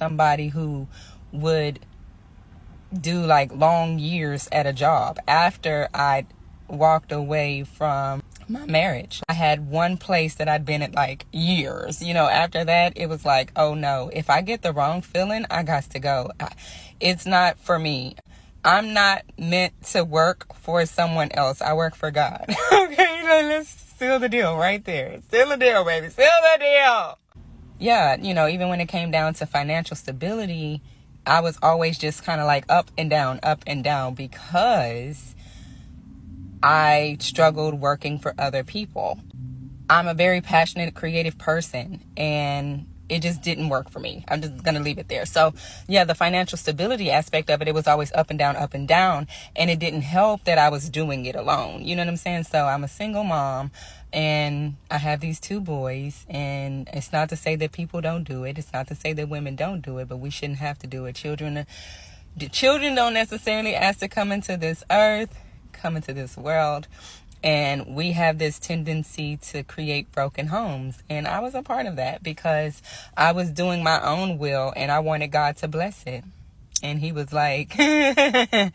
somebody who would do like long years at a job. After I walked away from my marriage, I had one place that I'd been at like years. After that, it was like, oh no, if I get the wrong feeling, I got to go. It's not for me. I'm not meant to work for someone else. I work for God. Okay, let's seal the deal right there. Seal the deal, baby. Seal the deal. Yeah, even when it came down to financial stability, I was always just kind of like up and down because I struggled working for other people. I'm a very passionate, creative person, and it just didn't work for me. I'm just going to leave it there. So, yeah, the financial stability aspect of it was always up and down. And it didn't help that I was doing it alone. You know what I'm saying? So I'm a single mom, and I have these 2 boys. And it's not to say that people don't do it. It's not to say that women don't do it, but we shouldn't have to do it. Children don't necessarily ask to come into this earth, come into this world. And we have this tendency to create broken homes. And I was a part of that because I was doing my own will and I wanted God to bless it. And he was like, the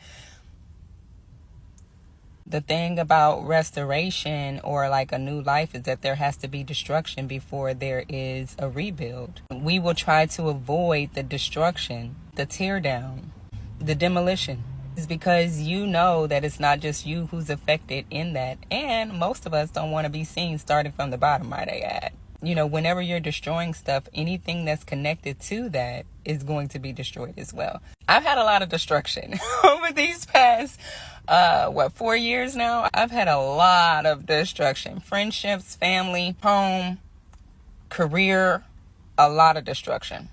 thing about restoration or like a new life is that there has to be destruction before there is a rebuild. We will try to avoid the destruction, the tear down, the demolition. Is because you know that it's not just you who's affected in that. And most of us don't want to be seen starting from the bottom, might I add. Whenever you're destroying stuff, anything that's connected to that is going to be destroyed as well. I've had a lot of destruction over these past, 4 years now. I've had a lot of destruction. Friendships, family, home, career, a lot of destruction.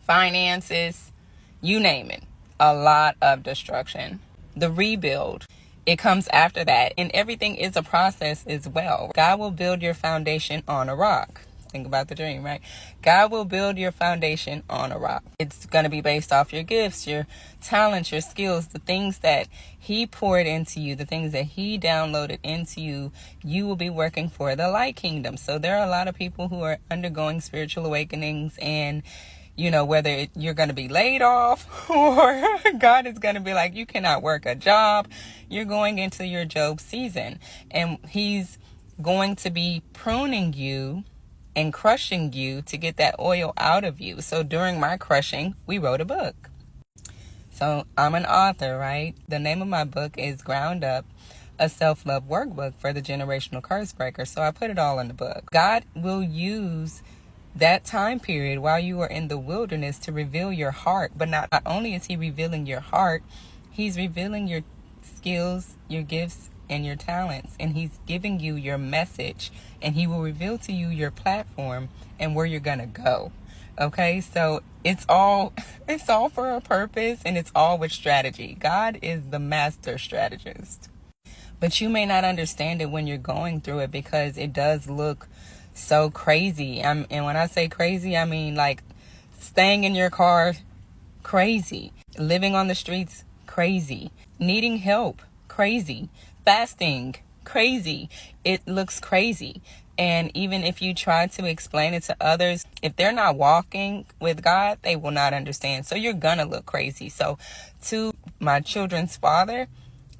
Finances, you name it. A lot of destruction. The rebuild, it comes after that. And everything is a process as well. God will build your foundation on a rock. Think about the dream, right? God will build your foundation on a rock. It's going to be based off your gifts, your talents, your skills, the things that he poured into you, the things that he downloaded into you. You will be working for the light kingdom. So there are a lot of people who are undergoing spiritual awakenings, and whether you're going to be laid off or God is going to be like, you cannot work a job. You're going into your Job season, and he's going to be pruning you and crushing you to get that oil out of you. So during my crushing, we wrote a book. So I'm an author, right? The name of my book is Ground Up, a self-love workbook for the generational curse breaker. So I put it all in the book. God will use that time period while you are in the wilderness to reveal your heart. But not only is he revealing your heart, he's revealing your skills, your gifts, and your talents. And he's giving you your message. And he will reveal to you your platform and where you're going to go. Okay, so it's all for a purpose, and it's all with strategy. God is the master strategist. But you may not understand it when you're going through it because it does look so crazy. And when I say crazy, I mean like staying in your car, crazy. Living on the streets, crazy. Needing help, crazy. Fasting, crazy. It looks crazy. And even if you try to explain it to others, if they're not walking with God, they will not understand. So you're gonna look crazy. So to my children's father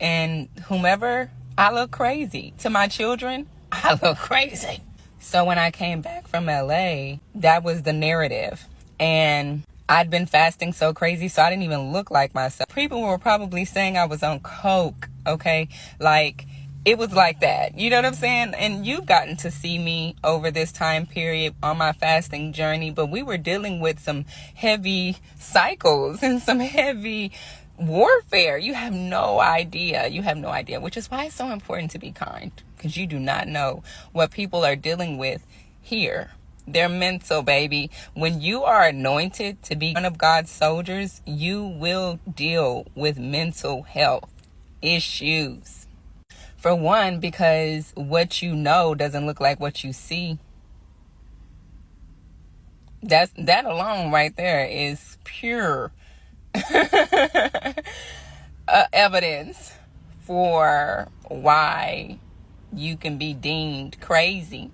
and whomever, I look crazy. To my children, I look crazy. So when I came back from LA, that was the narrative. And I'd been fasting so crazy, so I didn't even look like myself. People were probably saying I was on coke, okay? Like, it was like that. You know what I'm saying? And you've gotten to see me over this time period on my fasting journey, but we were dealing with some heavy cycles and some heavy warfare. You have no idea. You have no idea, which is why it's so important to be kind, because you do not know what people are dealing with here. They're mental, baby. When you are anointed to be one of God's soldiers, you will deal with mental health issues. For one, because what you know doesn't look like what you see. That alone right there is pure evidence for why you can be deemed crazy.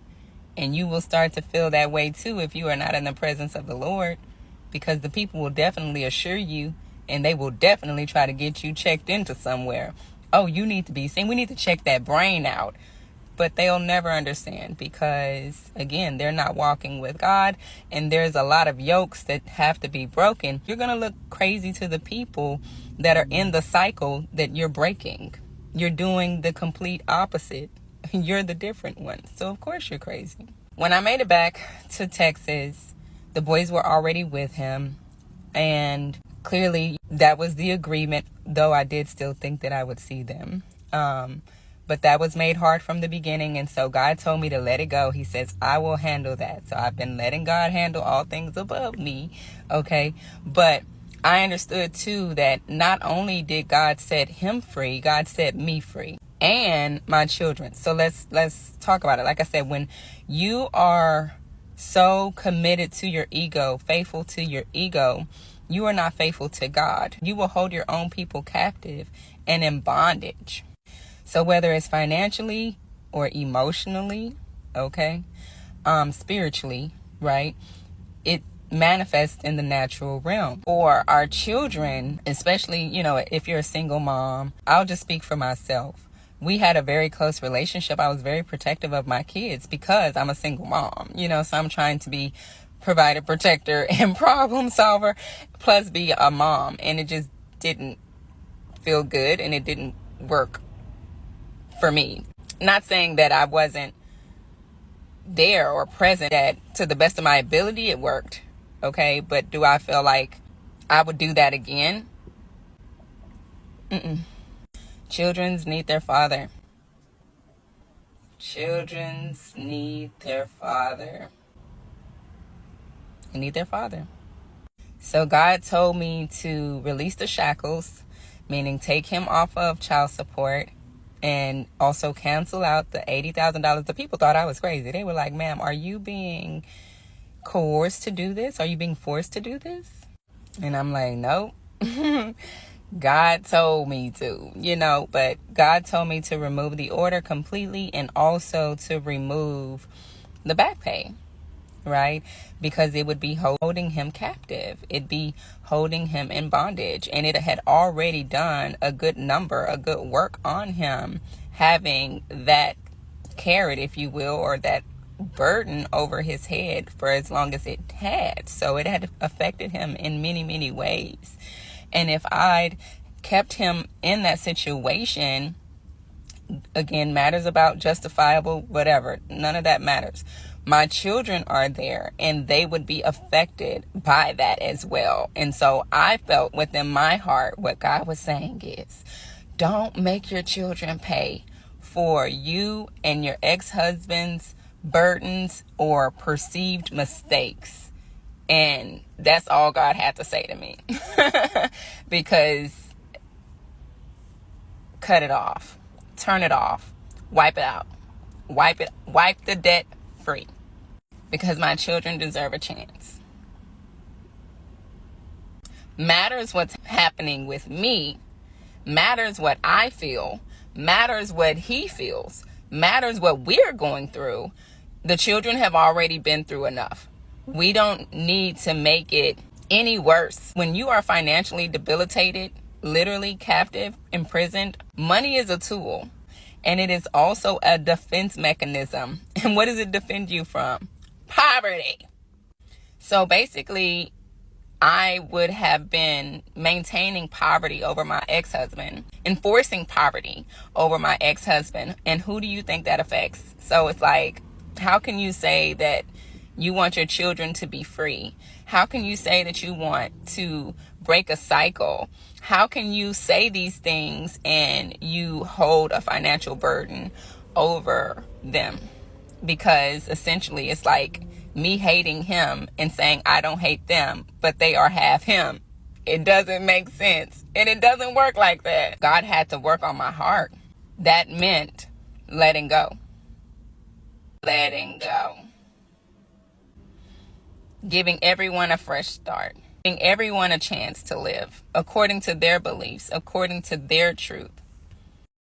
And you will start to feel that way too if you are not in the presence of the Lord. because the people will definitely assure you, and they will definitely try to get you checked into somewhere. Oh, you need to be seen. We need to check that brain out. But they'll never understand because, again, they're not walking with God, and there's a lot of yokes that have to be broken. You're going to look crazy to the people that are in the cycle that you're breaking. You're doing the complete opposite. You're the different one. So, of course, you're crazy. When I made it back to Texas, the boys were already with him, and clearly that was the agreement, though I did still think that I would see them. But that was made hard from the beginning, and so God told me to let it go. He says, I will handle that. So I've been letting God handle all things above me, okay? But I understood, too, that not only did God set him free, God set me free and my children. So let's talk about it. Like I said, when you are so committed to your ego, faithful to your ego, you are not faithful to God. You will hold your own people captive and in bondage. So whether it's financially or emotionally, okay, spiritually, right, it manifests in the natural realm. For our children, especially, if you're a single mom, I'll just speak for myself. We had a very close relationship. I was very protective of my kids because I'm a single mom, so I'm trying to be provider, protector, and problem solver, plus be a mom. And it just didn't feel good, and it didn't work for me. Not saying that I wasn't there or present, that to the best of my ability it worked, okay? But do I feel like I would do that again? Children need their father. Children need their father. They need their father. So God told me to release the shackles, meaning take him off of child support, and also cancel out the $80,000. The people thought I was crazy. They were like, ma'am, are you being coerced to do this? Are you being forced to do this? And I'm like, nope. God told me to, but God told me to remove the order completely and also to remove the back pay, right? Because it would be holding him captive. It'd be holding him in bondage. And it had already done a good work on him, having that carrot, if you will, or that burden over his head for as long as it had. So it had affected him in many, many ways. And if I'd kept him in that situation, again, matters about justifiable, whatever, none of that matters. My children are there, and they would be affected by that as well. And so I felt within my heart what God was saying is, don't make your children pay for you and your ex-husband's burdens or perceived mistakes. And that's all God had to say to me. Because cut it off, turn it off, wipe it out, wipe the debt free. Because my children deserve a chance. Matters what's happening with me, matters what I feel, matters what he feels, matters what we're going through. The children have already been through enough. We don't need to make it any worse. When you are financially debilitated, literally captive, imprisoned, money is a tool. And it is also a defense mechanism. And what does it defend you from? Poverty. So basically, I would have been maintaining poverty over my ex-husband, enforcing poverty over my ex-husband. And who do you think that affects? So it's like, how can you say that you want your children to be free? How can you say that you want to break a cycle? How can you say these things and you hold a financial burden over them? Because essentially it's like me hating him and saying I don't hate them, but they are half him. It doesn't make sense. And it doesn't work like that. God had to work on my heart. That meant letting go. Letting go. Giving everyone a fresh start. Giving everyone a chance to live according to their beliefs, according to their truth.